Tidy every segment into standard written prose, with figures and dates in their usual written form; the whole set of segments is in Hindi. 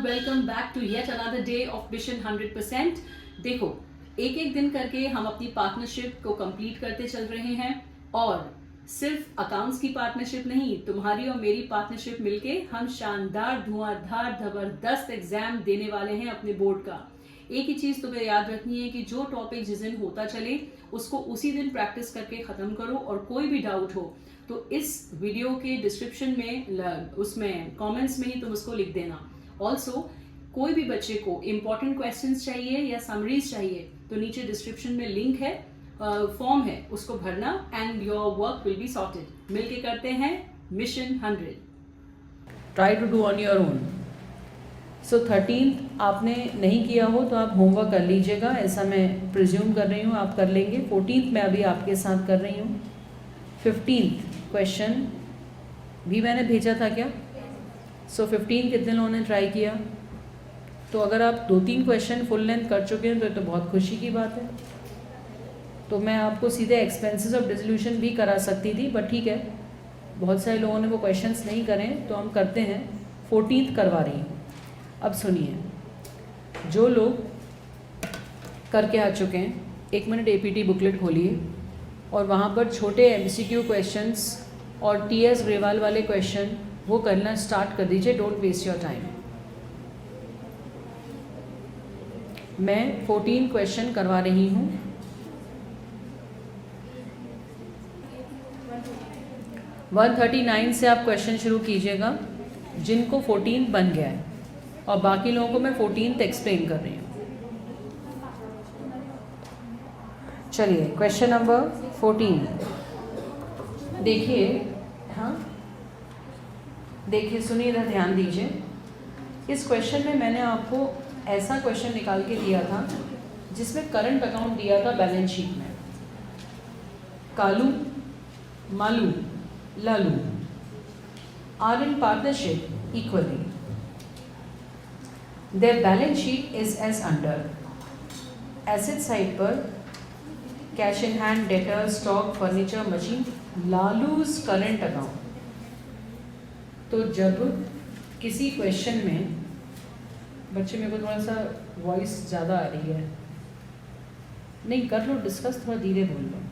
everyone, welcome back to yet another day of Mission 100%. देखो, एक एक दिन करके हम अपनी पार्टनरशिप को कंप्लीट करते चल रहे हैं और सिर्फ अकाउंट्स की पार्टनरशिप नहीं, तुम्हारी और मेरी पार्टनरशिप मिलके हम शानदार धुआंधार जबरदस्त एग्जाम देने वाले हैं अपने बोर्ड का। एक ही चीज तुम्हें याद रखनी है कि जो टॉपिक जिस दिन होता चले उसको उसी दिन प्रैक्टिस करके खत्म करो, और कोई भी डाउट हो तो इस वीडियो के डिस्क्रिप्शन में उसमें कमेंट्स में ही तुम उसको लिख देना। ऑल्सो कोई भी बच्चे को इंपॉर्टेंट क्वेश्चंस चाहिए या समरीज चाहिए तो नीचे डिस्क्रिप्शन में लिंक है, फॉर्म है, उसको भरना and your work will be sorted. मिलके करते हैं mission 100। Try to do on your own. So 13th आपने नहीं किया हो तो आप होमवर्क कर लीजिएगा, ऐसा मैं प्रिज्यूम कर रही हूँ आप कर लेंगे। 14th मैं अभी आपके साथ कर रही हूँ। 15th क्वेश्चन भी मैंने भेजा था क्या? सो 15 कितने लोगों ने ट्राई किया? तो अगर आप 2-3 क्वेश्चन फुल लेंथ कर चुके हैं तो ये तो बहुत खुशी की बात है। तो मैं आपको सीधे एक्सपेंसेस ऑफ डिसोल्यूशन भी करा सकती थी, बट ठीक है, बहुत सारे लोगों ने वो क्वेश्चंस नहीं करें तो हम करते हैं। 14th करवा रही हूँ। अब सुनिए, जो लोग करके आ चुके हैं 1 मिनट APT बुकलेट खोलिए और वहाँ पर छोटे MCQ क्वेश्चंस और TS ग्रेवाल वाले क्वेश्चन वो करना स्टार्ट कर दीजिए। Don't waste your time. मैं 14 क्वेश्चन करवा रही हूँ। वन 139 से आप क्वेश्चन शुरू कीजिएगा जिनको 14 बन गया है, और बाकी लोगों को मैं 14th एक्सप्लेन कर रही हूँ। चलिए, क्वेश्चन नंबर 14 देखिए। हाँ देखिए, सुनिए, इधर ध्यान दीजिए। इस क्वेश्चन में मैंने आपको ऐसा क्वेश्चन निकाल के दिया था जिसमें करंट अकाउंट दिया था बैलेंस शीट में। Kalu, Malu, Lalu are in partnership equally. Their balance sheet is as under. Asset side पर cash in hand, debtor, stock, furniture, machine, Lalu's current account. तो जब किसी क्वेश्चन में, बच्चे मेरे को थोड़ा सा वॉइस ज़्यादा आ रही है, नहीं कर लो डिस्कस, थोड़ा धीरे बोल लो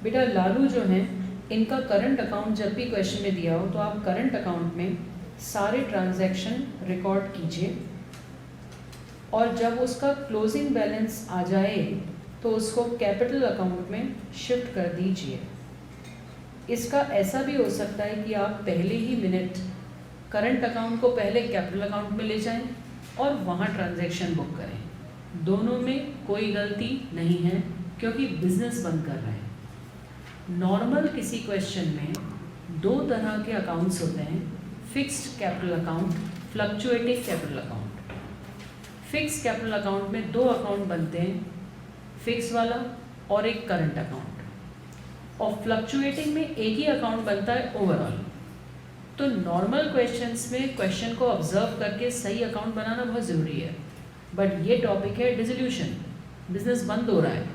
बेटा। लालू जो हैं इनका करंट अकाउंट जब भी क्वेश्चन में दिया हो तो आप करंट अकाउंट में सारे ट्रांजैक्शन रिकॉर्ड कीजिए, और जब उसका क्लोजिंग बैलेंस आ जाए तो उसको कैपिटल अकाउंट में शिफ्ट कर दीजिए। इसका ऐसा भी हो सकता है कि आप पहले ही मिनट करंट अकाउंट को पहले कैपिटल अकाउंट में ले जाएं और वहाँ ट्रांजैक्शन बुक करें। दोनों में कोई गलती नहीं है क्योंकि बिजनेस बंद कर रहे हैं। नॉर्मल किसी क्वेश्चन में 2 तरह के अकाउंट्स होते हैं, fixed capital account, fluctuating capital account. Fixed capital account में 2 अकाउंट बनते हैं, फिक्स वाला और एक करंट अकाउंट, और फ्लक्चुएटिंग में एक ही अकाउंट बनता है ओवरऑल। तो नॉर्मल क्वेश्चंस में क्वेश्चन को ऑब्जर्व करके सही अकाउंट बनाना बहुत ज़रूरी है, बट ये टॉपिक है डिसोल्यूशन। बिजनेस बंद हो रहा है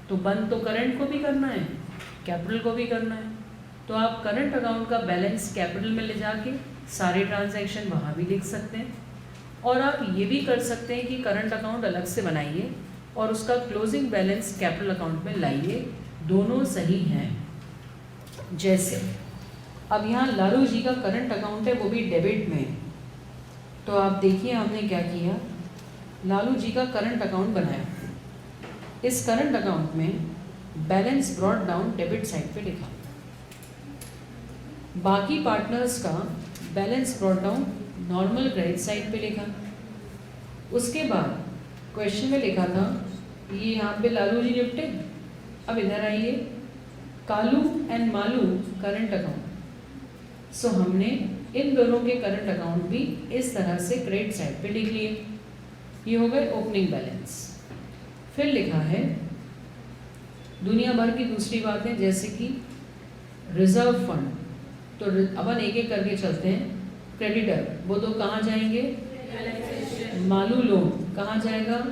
तो बंद तो करंट को भी करना है, कैपिटल को भी करना है। तो आप करंट अकाउंट का बैलेंस कैपिटल में ले जाके सारे ट्रांजैक्शन वहाँ भी लिख सकते हैं, और आप ये भी कर सकते हैं कि करंट अकाउंट अलग से बनाइए और उसका क्लोजिंग बैलेंस कैपिटल अकाउंट में लाइए। दोनों सही हैं। जैसे अब यहाँ लालू जी का करंट अकाउंट है, वो भी डेबिट में। तो आप देखिए हमने क्या किया, लालू जी का करंट अकाउंट बनाया। इस करंट अकाउंट में balance brought down debit side पे लिखा, बाकी पार्टनर्स का balance brought down normal credit side पे लिखा। उसके बाद क्वेश्चन में लिखा था ये यहाँ पे लालू जी निपटे। अब इधर आइए, Kalu and Malu current account. So हमने इन दोनों के करंट अकाउंट भी इस तरह से क्रेडिट साइड पे लिख लिए। ये हो गए ओपनिंग बैलेंस। फिर लिखा है दुनिया भर की दूसरी बातें, जैसे कि रिजर्व फंड। तो अपन एक एक करके चलते हैं। क्रेडिटर, वो तो कहाँ जाएंगे? मालू लोन कहाँ जाएगा?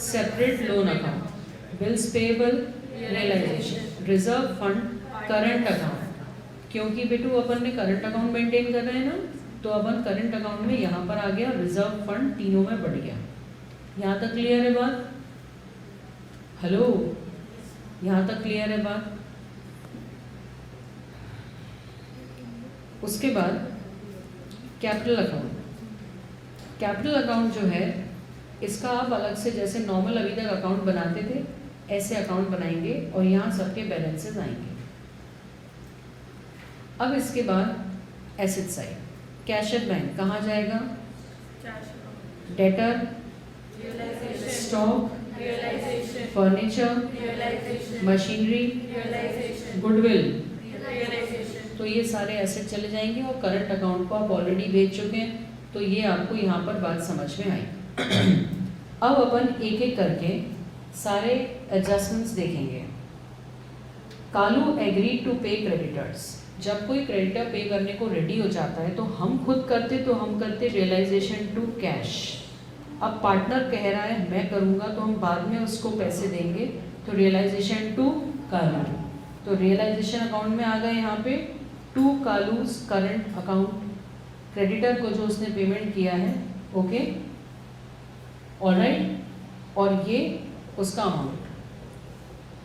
Separate loan account. Bills payable, realisation. Reserve fund, current account, क्योंकि बेटू अपन ने करंट अकाउंट मेंटेन कर रहे हैं ना, तो अपन करंट अकाउंट में यहाँ पर आ गया, रिजर्व फंड तीनों में बढ़ गया। यहाँ तक क्लियर है बात? हेलो, यहाँ तक क्लियर है बात? उसके बाद कैपिटल अकाउंट। कैपिटल अकाउंट जो है इसका आप अलग से जैसे नॉर्मल अभी तक अकाउंट बनाते थे ऐसे अकाउंट बनाएंगे और यहाँ सबके बैलेंसेस आएंगे। अब इसके बाद asset side, cash at bank कहाँ जाएगा? Debtor, stock, furniture, machinery, goodwill, तो ये सारे एसेट चले जाएंगे। और करंट अकाउंट को आप ऑलरेडी बेच चुके हैं, तो ये आपको यहाँ पर बात समझ में आई। अब अपन एक एक करके सारे एडजस्टमेंट्स देखेंगे। कालू एग्री टू पे क्रेडिटर्स। जब कोई क्रेडिटर पे करने को रेडी हो जाता है तो हम खुद करते रियलाइजेशन टू कैश। अब पार्टनर कह रहा है मैं करूँगा, तो हम बाद में उसको पैसे देंगे, तो रियलाइजेशन टू कालू। तो रियलाइजेशन अकाउंट में आ गए यहाँ पे टू कालूज करंट अकाउंट, क्रेडिटर को जो उसने पेमेंट किया है, ओके ऑलराइट, और ये उसका अमाउंट।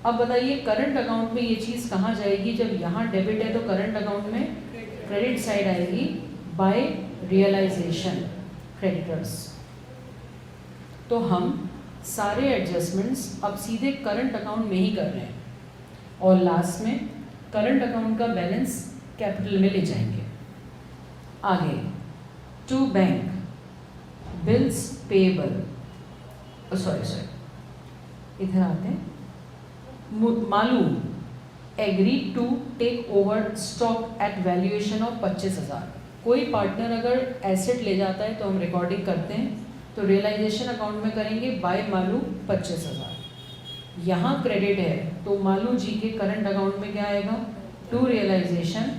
अब बताइए करंट अकाउंट में ये चीज़ कहाँ जाएगी? जब यहाँ डेबिट है तो करंट अकाउंट में क्रेडिट साइड आएगी बाय रियलाइजेशन क्रेडिटर्स। तो हम सारे एडजस्टमेंट्स अब सीधे करंट अकाउंट में ही कर रहे हैं और लास्ट में करंट अकाउंट का बैलेंस कैपिटल में ले जाएंगे। आगे to bank bills payable, sorry इधर आते हैं। मालूम agree to take over stock at valuation of 25,000। कोई पार्टनर अगर एसेट ले जाता है तो हम रिकॉर्डिंग करते हैं, तो रियलाइजेशन अकाउंट में करेंगे बाय मालू 25,000। यहाँ क्रेडिट है तो मालू जी के करंट अकाउंट में क्या आएगा? To realisation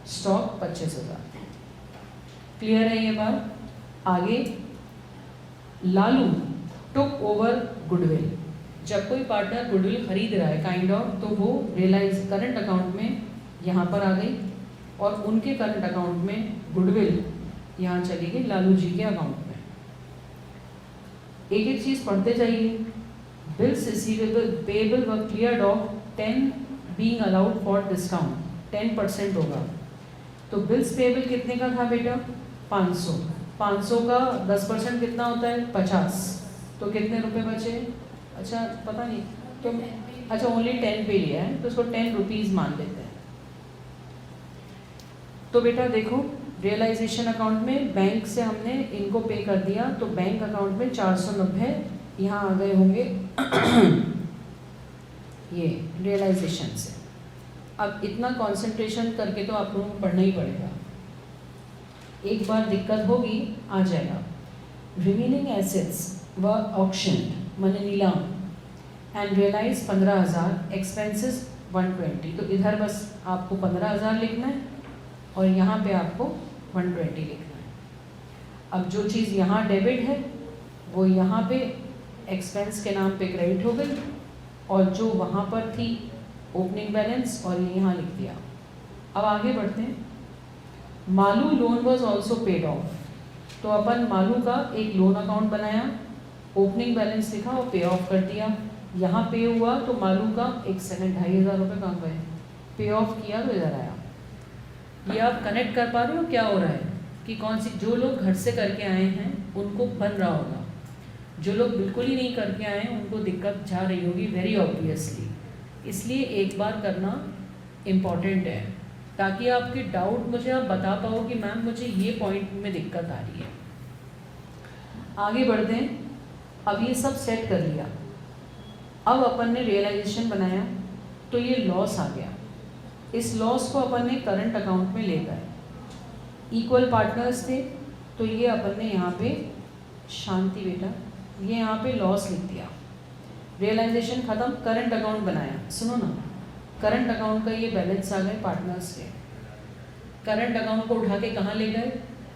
stock 25,000। क्लियर है ये बात? आगे लालू टुक ओवर गुडविल। जब कोई पार्टनर गुडविल खरीद रहा है काइंड ऑफ, तो वो रियलाइज करंट अकाउंट में यहाँ पर आ गई और उनके करंट अकाउंट में गुडविल यहाँ चली गई लालू जी के अकाउंट में। एक एक चीज़ पढ़ते जाइए। बिल्स रिसीवेबल पेएबल व cleared of 10 being allowed for discount, 10% होगा। तो बिल्स पेएबल कितने का था बेटा? 500। 500 का 10% कितना होता है? 50। तो कितने रुपए बचे? अच्छा पता नहीं, तो अच्छा ओनली 10 पे लिया है तो उसको 10 रुपीज़ मान लेते हैं। तो बेटा देखो रियलाइजेशन अकाउंट में बैंक से हमने इनको पे कर दिया, तो बैंक अकाउंट में 490 यहाँ आ गए होंगे ये रियलाइजेशन से। अब इतना कंसंट्रेशन करके तो आप लोगों को पढ़ना ही पड़ेगा, एक बार दिक्कत होगी आ जाएगा। रिमेनिंग एसेट्स व ऑक्शन माने नीलाम एंड रियलाइज 15,000, एक्सपेंसेस 120। तो इधर बस आपको 15,000 लिखना है और यहाँ पे आपको 120 लिखना है। अब जो चीज़ यहाँ डेबिट है वो यहाँ पे एक्सपेंस के नाम पे क्रेडिट हो गई, और जो वहाँ पर थी ओपनिंग बैलेंस और ये यहाँ लिख दिया। अब आगे बढ़ते हैं। Malu loan was also paid of. तो अपन मालू का एक लोन अकाउंट बनाया, ओपनिंग बैलेंस लिखा और पे ऑफ कर दिया। यहाँ पे हुआ तो मालू का 1 सेकंड 2,500 रुपये कहाँ गए? पे ऑफ किया तो इधर आया। ये आप कनेक्ट कर पा रहे हो क्या हो रहा है कि कौन सी, जो लोग घर से करके आए हैं उनको बन रहा होगा, जो लोग बिल्कुल ही नहीं करके आए हैं उनको दिक्कत जा रही होगी वेरी ऑब्वियसली। इसलिए एक बार करना इम्पॉर्टेंट है ताकि आपके डाउट मुझे आप बता पाओ कि मैम मुझे ये पॉइंट में दिक्कत आ रही है। आगे बढ़ते हैं। अब ये सब सेट कर लिया, अब अपन ने रियलाइजेशन बनाया तो ये लॉस आ गया। इस लॉस को अपन ने करंट अकाउंट में ले गए। इक्वल पार्टनर्स थे तो ये अपन ने यहाँ पे शांति बेटा ये यहाँ पे लॉस लिख दिया। रियलाइजेशन ख़त्म, करंट अकाउंट बनाया। सुनो ना, करंट अकाउंट का ये बैलेंस आ गए पार्टनर्स के। करंट अकाउंट को उठा के कहाँ ले गए?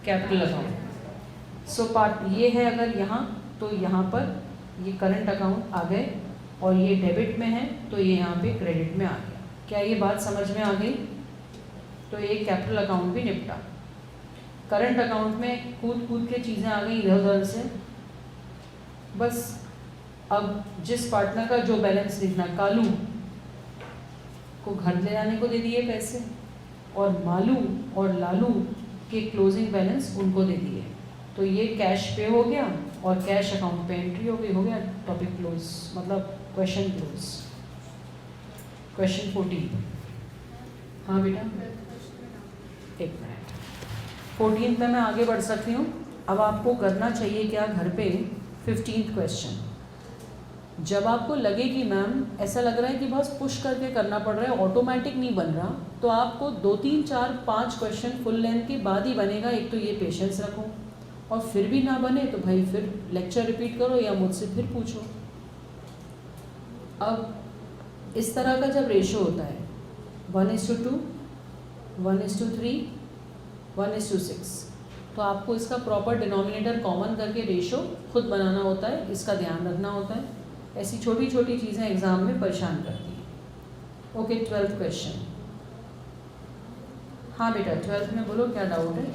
Capital account. सो पार्ट ये है अगर यहाँ, तो यहाँ पर ये करंट अकाउंट आ गए और ये डेबिट में है तो ये यहाँ पे क्रेडिट में आ गया। क्या ये बात समझ में आ गई? तो ये कैपिटल अकाउंट भी निपटा। करंट अकाउंट में कूद के चीज़ें आ गई इधर उधर से। बस अब जिस पार्टनर का जो बैलेंस लिखना, कालू को घर ले जाने को दे दिए पैसे, और मालू और लालू के क्लोजिंग बैलेंस उनको दे दिए। तो ये कैश पे हो गया और कैश अकाउंट पे एंट्री हो गई, हो गया टॉपिक क्लोज, मतलब क्वेश्चन क्लोज। क्वेश्चन 14। हाँ बेटा, एक मिनट। 14 पे मैं आगे बढ़ सकती हूँ। अब आपको करना चाहिए क्या घर पे 15th क्वेश्चन। जब आपको लगे कि मैम ऐसा लग रहा है कि बस पुश करके करना पड़ रहा है, ऑटोमेटिक नहीं बन रहा, तो आपको 2, 3, 4, 5 क्वेश्चन फुल लेंथ के बाद ही बनेगा। एक तो ये पेशेंस रखो, और फिर भी ना बने तो भाई फिर लेक्चर रिपीट करो या मुझसे फिर पूछो। अब इस तरह का जब रेशो होता है 1:2, 1:3, 1:6, तो आपको इसका प्रॉपर डिनोमिनेटर कॉमन करके रेशो खुद बनाना होता है, इसका ध्यान रखना होता है। ऐसी छोटी छोटी चीज़ें एग्जाम में परेशान करती हैं। Okay, 12th question. हाँ बेटा, 12th में बोलो क्या डाउट है।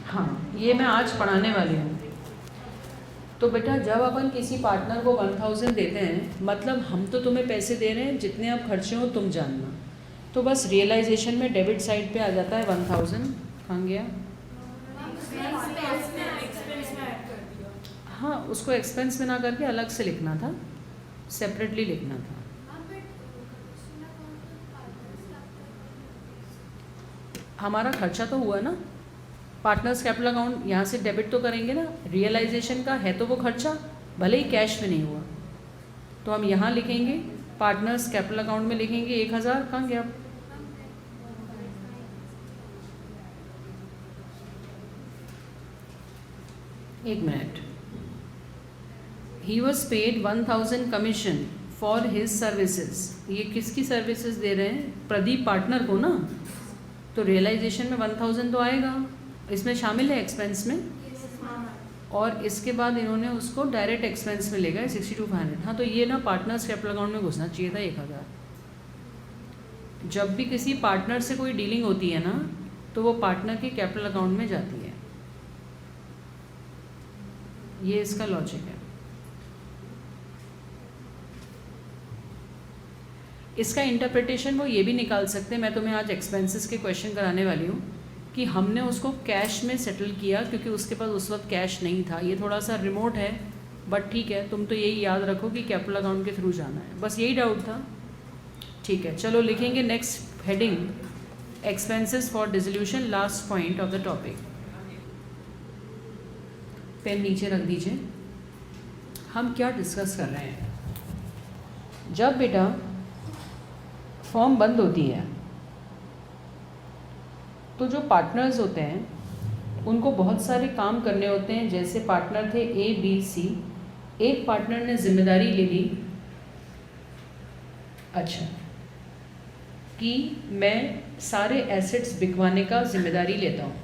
हाँ, ये मैं आज पढ़ाने वाली हूँ। तो बेटा जब अपन किसी पार्टनर को 1000 देते हैं, मतलब हम तो तुम्हें पैसे दे रहे हैं, जितने आप खर्चे हो तुम जानना। तो बस रियलाइजेशन में डेबिट साइड पे आ जाता है 1000। कहाँ गया? हाँ, उसको एक्सपेंस में ना करके अलग से लिखना था, सेपरेटली लिखना था। हमारा खर्चा तो हुआ ना, पार्टनर्स कैपिटल अकाउंट यहाँ से डेबिट तो करेंगे ना। रियलाइजेशन का है तो वो खर्चा, भले ही कैश में नहीं हुआ, तो हम यहाँ लिखेंगे पार्टनर्स कैपिटल अकाउंट में लिखेंगे 1000। कहाँ गया? एक minute. He was paid 1000 commission for his services. ये किसकी सर्विसेज दे रहे हैं? प्रदीप पार्टनर को ना। तो रियलाइजेशन में 1000 तो आएगा, इसमें शामिल है एक्सपेंस में। और इसके बाद इन्होंने उसको डायरेक्ट एक्सपेंस में ले गए 62,500। हाँ, तो ये ना पार्टनर्स कैपिटल अकाउंट में घुसना चाहिए था 1000। जब भी किसी पार्टनर से कोई डीलिंग होती है ना, तो वो पार्टनर के कैपिटल अकाउंट में जाती है। ये इसका लॉजिक है। इसका इंटरप्रिटेशन वो ये भी निकाल सकते हैं, मैं तुम्हें आज एक्सपेंसेस के क्वेश्चन कराने वाली हूँ, कि हमने उसको कैश में सेटल किया क्योंकि उसके पास उस वक्त कैश नहीं था। ये थोड़ा सा रिमोट है, बट ठीक है, तुम तो यही याद रखो कि कैपिटल अकाउंट के थ्रू जाना है, बस यही डाउट था। ठीक है, चलो लिखेंगे next heading, expenses for dissolution, last point of the topic. Pen नीचे रख दीजिए। हम क्या डिस्कस कर रहे हैं? जब बेटा फॉर्म बंद होती है तो जो पार्टनर्स होते हैं उनको बहुत सारे काम करने होते हैं। जैसे पार्टनर थे A, B, C। एक पार्टनर ने जिम्मेदारी ले ली, अच्छा, कि मैं सारे एसेट्स बिकवाने का जिम्मेदारी लेता हूँ।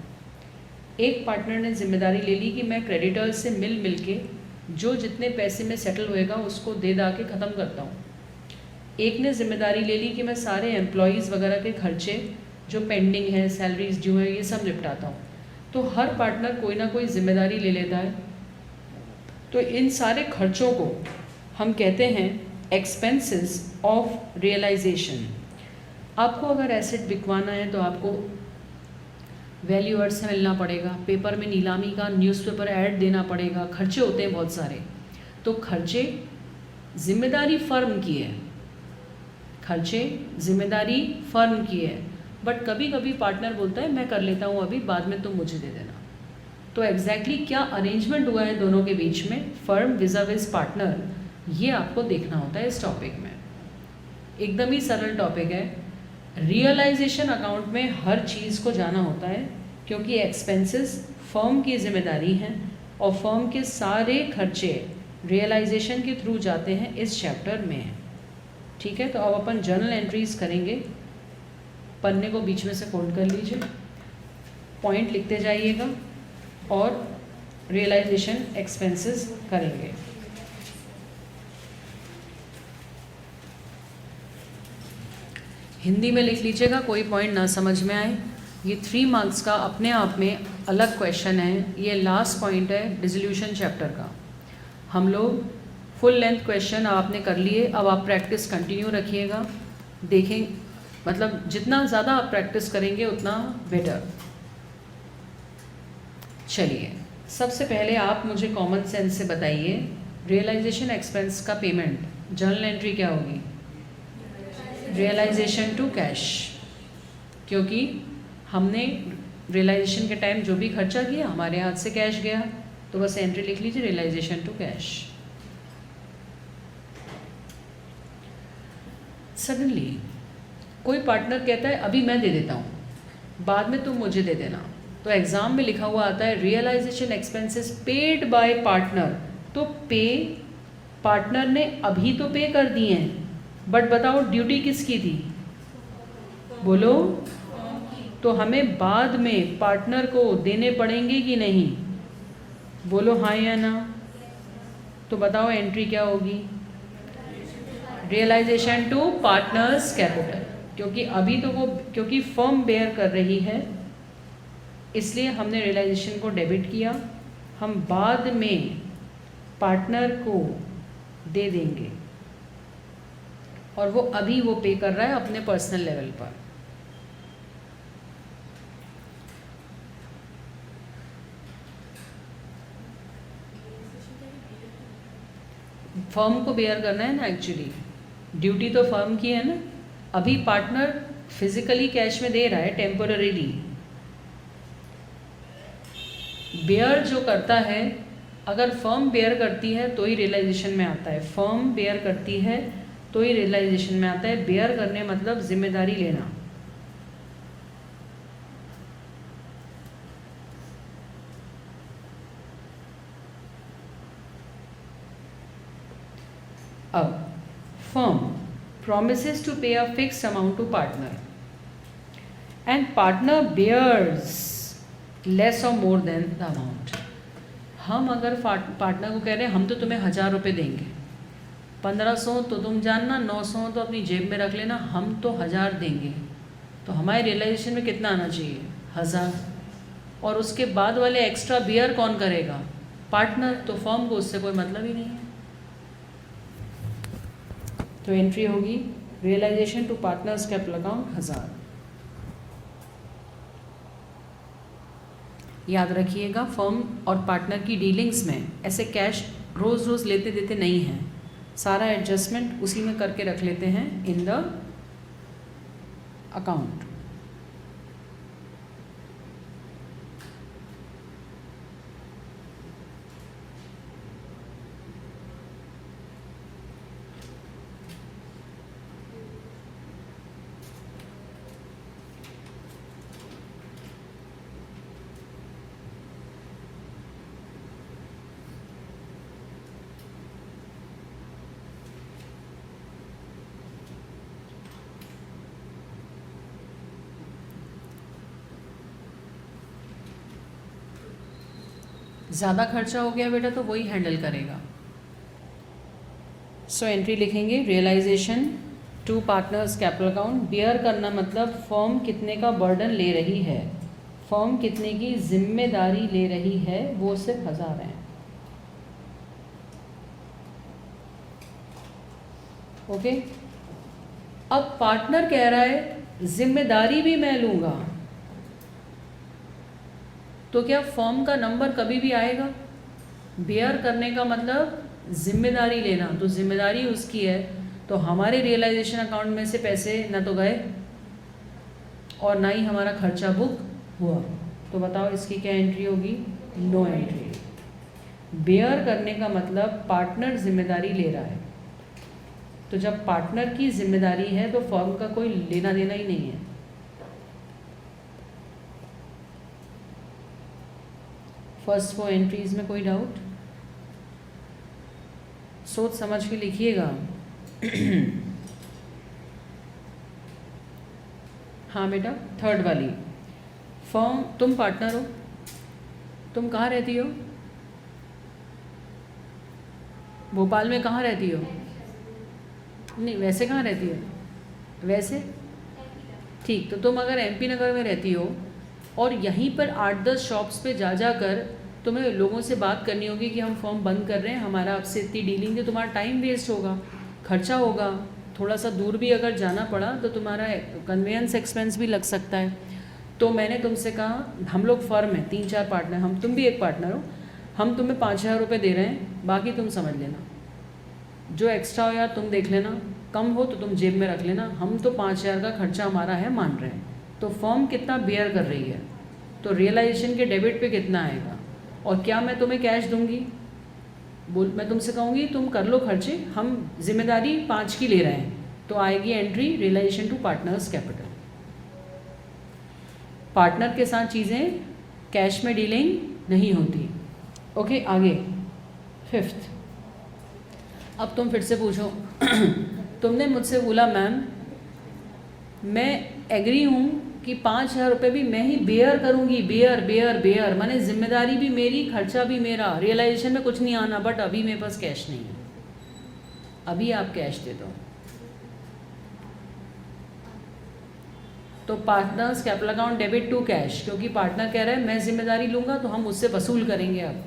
एक पार्टनर ने जिम्मेदारी ले ली कि मैं क्रेडिटर्स से मिल के जो जितने पैसे में सेटल होएगा उसको दे दा के ख़त्म करता हूँ। एक ने जिम्मेदारी ले ली कि मैं सारे एम्प्लॉयज़ वगैरह के खर्चे जो पेंडिंग हैं, सैलरीज ड्यू हैं, ये सब निपटाता हूँ। तो हर पार्टनर कोई ना कोई जिम्मेदारी ले लेता है। तो इन सारे खर्चों को हम कहते हैं एक्सपेंसेस ऑफ रियलाइजेशन। आपको अगर एसेट बिकवाना है तो आपको वैल्यूअर से मिलना पड़ेगा, पेपर में नीलामी का न्यूज़पेपर ऐड देना पड़ेगा, खर्चे होते हैं बहुत सारे। तो खर्चे जिम्मेदारी फर्म की है, खर्चे जिम्मेदारी फर्म की है, बट कभी कभी पार्टनर बोलता है मैं कर लेता हूँ अभी, बाद में तुम मुझे दे देना। तो एग्जैक्टली क्या अरेंजमेंट हुआ है दोनों के बीच में, फर्म विज़ पार्टनर, ये आपको देखना होता है इस टॉपिक में। एकदम ही सरल टॉपिक है। रियलाइजेशन अकाउंट में हर चीज़ को जाना होता है क्योंकि एक्सपेंसेस फर्म की जिम्मेदारी हैं और फर्म के सारे खर्चे रियलाइजेशन के थ्रू जाते हैं, इस चैप्टर में। ठीक है, तो अब अपन जर्नल एंट्रीज करेंगे। पन्ने को बीच में से फोल्ड कर लीजिए, पॉइंट लिखते जाइएगा और रियलाइजेशन एक्सपेंसेस करेंगे। हिंदी में लिख लीजिएगा, कोई पॉइंट ना समझ में आए। ये 3 मार्क्स का अपने आप में अलग क्वेश्चन है। ये लास्ट पॉइंट है डिसोल्यूशन चैप्टर का। हम लोग फुल लेंथ क्वेश्चन आपने कर लिए, अब आप प्रैक्टिस कंटिन्यू रखिएगा। देखें, मतलब जितना ज़्यादा आप प्रैक्टिस करेंगे उतना बेटर। चलिए, सबसे पहले आप मुझे कॉमन सेंस से बताइए, रियलाइजेशन एक्सपेंस का पेमेंट जर्नल एंट्री क्या होगी? रियलाइजेशन टू कैश, क्योंकि हमने रियलाइजेशन के टाइम जो भी खर्चा किया हमारे हाथ से कैश गया, तो बस एंट्री लिख लीजिए रियलाइजेशन टू कैश। सडनली कोई पार्टनर कहता है अभी मैं दे देता हूँ, बाद में तुम मुझे दे देना, तो एग्ज़ाम में लिखा हुआ आता है realisation expenses paid by partner. तो पे पार्टनर ने अभी तो पे कर दिए हैं, बट बताओ ड्यूटी किसकी थी? बोलो। तो हमें बाद में पार्टनर को देने पड़ेंगे कि नहीं? बोलो हाँ या ना। तो बताओ एंट्री क्या होगी? रियलाइजेशन टू पार्टनर्स कैपिटल, क्योंकि अभी तो वो, क्योंकि फर्म बेयर कर रही है इसलिए हमने रियलाइजेशन को डेबिट किया, हम बाद में पार्टनर को दे देंगे और वो अभी वो पे कर रहा है अपने पर्सनल लेवल पर। फर्म को बेयर करना है ना, एक्चुअली ड्यूटी तो फर्म की है ना। अभी पार्टनर फिजिकली कैश में दे रहा है टेम्पोररीली। बेयर जो करता है, अगर फर्म बेयर करती है तो ही रियलाइजेशन में आता है, फर्म बेयर करती है तो ही रियलाइजेशन में आता है। बेयर करने मतलब जिम्मेदारी लेना। अब firm promises to pay a fixed amount to partner and partner bears less or more than the amount। हम अगर पार्टनर को कह रहे हैं हम तो तुम्हें 1000 रुपये देंगे, 1500 तो तुम जानना, 900 तो अपनी जेब में रख लेना, हम तो 1000 देंगे, तो हमारे रियलाइजेशन में कितना आना चाहिए? 1000। और उसके बाद वाले एक्स्ट्रा बियर कौन करेगा? पार्टनर। तो फर्म को उससे कोई मतलब ही नहीं है। तो एंट्री होगी realisation to partners capital account 1000। याद रखिएगा, फर्म और पार्टनर की डीलिंग्स में ऐसे कैश रोज़ रोज़ लेते देते नहीं हैं, सारा एडजस्टमेंट उसी में करके रख लेते हैं इन द अकाउंट। ज़्यादा खर्चा हो गया बेटा तो वही हैंडल करेगा। सो एंट्री लिखेंगे realisation to partners capital account. Bear करना मतलब फर्म कितने का बर्डन ले रही है, फर्म कितने की जिम्मेदारी ले रही है, वो सिर्फ 1000 है। ओके। अब पार्टनर कह रहा है जिम्मेदारी भी मैं लूँगा, तो क्या फर्म का नंबर कभी भी आएगा? बेयर करने का मतलब जिम्मेदारी लेना, तो जिम्मेदारी उसकी है, तो हमारे रियलाइजेशन अकाउंट में से पैसे ना तो गए और ना ही हमारा खर्चा बुक हुआ। तो बताओ इसकी क्या एंट्री होगी? No entry. बेयर करने का मतलब पार्टनर जिम्मेदारी ले रहा है, तो जब पार्टनर की जिम्मेदारी है तो फर्म का कोई लेना देना ही नहीं है। फर्स्ट 4 एंट्रीज में कोई डाउट? सोच समझ के लिखिएगा। हाँ बेटा, थर्ड वाली फर्म, तुम पार्टनर हो, तुम कहाँ रहती हो? भोपाल में कहाँ रहती हो? नहीं, वैसे कहाँ रहती हो? वैसे ठीक, तो तुम अगर MP नगर में रहती हो और यहीं पर 8-10 शॉप्स पे जा कर तुम्हें लोगों से बात करनी होगी कि हम फॉर्म बंद कर रहे हैं, हमारा आपसे इतनी डीलिंग है, तुम्हारा टाइम वेस्ट होगा, खर्चा होगा, थोड़ा सा दूर भी अगर जाना पड़ा तो तुम्हारा कन्वेंस एक्सपेंस भी लग सकता है। तो मैंने तुमसे कहा हम लोग फर्म हैं, 3-4 पार्टनर, हम तुम भी एक पार्टनर हो, हम तुम्हें 5,000 रुपये दे रहे हैं, बाकी तुम समझ लेना, जो एक्स्ट्रा हो यार तुम देख लेना, कम हो तो तुम जेब में रख लेना, हम तो 5,000 का खर्चा हमारा है मान रहे हैं। तो फर्म कितना बेयर कर रही है, तो रियलाइजेशन के डेबिट पे कितना आएगा, और क्या मैं तुम्हें कैश दूंगी? मैं तुमसे कहूँगी तुम कर लो खर्चे, हम जिम्मेदारी 5 की ले रहे हैं, तो आएगी entry realisation to partners capital. Partner के साथ चीज़ें कैश में डीलिंग नहीं होती। ओके, आगे 5th। अब तुम फिर से पूछो तुमने मुझसे बोला मैम मैं एग्री हूँ कि 5,000 रुपये भी मैं ही बेयर करूँगी, बेयर माने जिम्मेदारी भी मेरी, खर्चा भी मेरा, रियलाइजेशन में कुछ नहीं आना, बट अभी मेरे पास कैश नहीं है, अभी आप कैश दे दो। तो partners capital account debit to cash, क्योंकि पार्टनर कह रहा है मैं जिम्मेदारी लूँगा तो हम उससे वसूल करेंगे। अब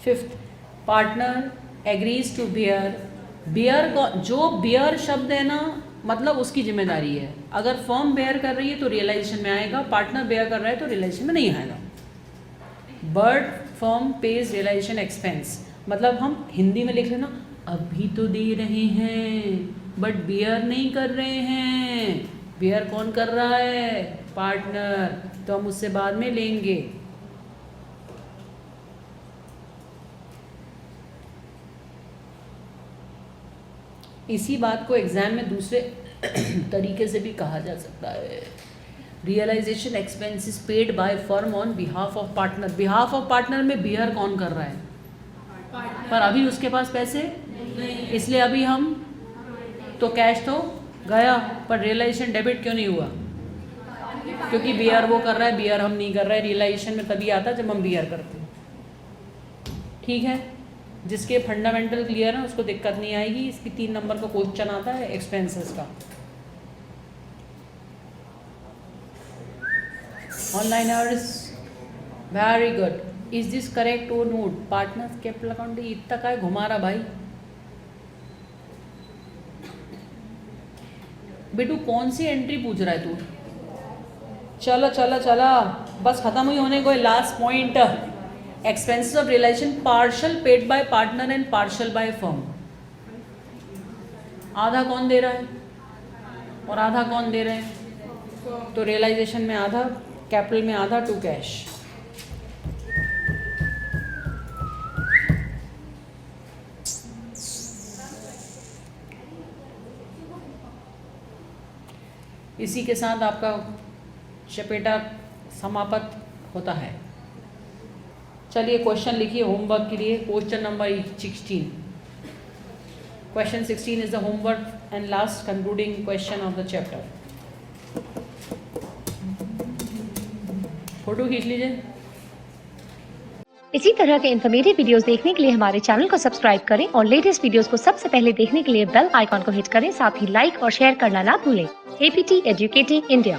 fifth, partner agrees to bear को, जो बियर शब्द है ना मतलब उसकी जिम्मेदारी है, अगर फर्म बेयर कर रही है तो रियलाइजेशन में आएगा, पार्टनर बेयर कर रहा है तो रियलाइजेशन में नहीं आएगा। But firm pays realisation expense, मतलब हम हिंदी में लिख लेना अभी तो दे रहे हैं बट बियर नहीं कर रहे हैं। बियर कौन कर रहा है? पार्टनर, तो हम उससे बाद में लेंगे। इसी बात को एग्जाम में दूसरे तरीके से भी कहा जा सकता है, realisation expenses paid by firm on behalf of partner. Behalf of partner में बियर कौन कर रहा है? पर अभी उसके पास पैसे इसलिए अभी हम तो कैश तो गया, पर रियलाइजेशन डेबिट क्यों नहीं हुआ? क्योंकि बियर वो कर रहा है, बियर हम नहीं कर रहे हैं। रियलाइजेशन में तभी आता है जब हम बियर करते हैं। ठीक है, जिसके फंडामेंटल क्लियर है उसको दिक्कत नहीं आएगी। इसकी 3 नंबर का क्वेश्चन आता है एक्सपेंसेस का। Online hours, very good. Is this correct और नोट? पार्टनर्स कैपिटल अकाउंट इतना का है घुमा रहा भाई। बेटू कौन सी एंट्री पूछ रहा है तू? चलो चलो चलो, बस खत्म हुई होने को। Last point, expenses of realisation partial paid by partner and partial by firm. आधा कौन दे रहा है और आधा कौन दे रहे हैं? तो रियलाइजेशन में आधा, कैपिटल में आधा, टू कैश। इसी के साथ आपका चपेटा समाप्त होता है। चलिए क्वेश्चन लिखिए होमवर्क के लिए। Question number 16। Question 16 is the homework and last concluding question of the chapter. Photo खींच लीजिए। इसी तरह के इन्फॉर्मेटिव वीडियोस देखने के लिए हमारे चैनल को सब्सक्राइब करें और लेटेस्ट वीडियोस को सबसे पहले देखने के लिए बेल आइकॉन को हिट करें। साथ ही लाइक और शेयर करना ना भूलें। APT educating India.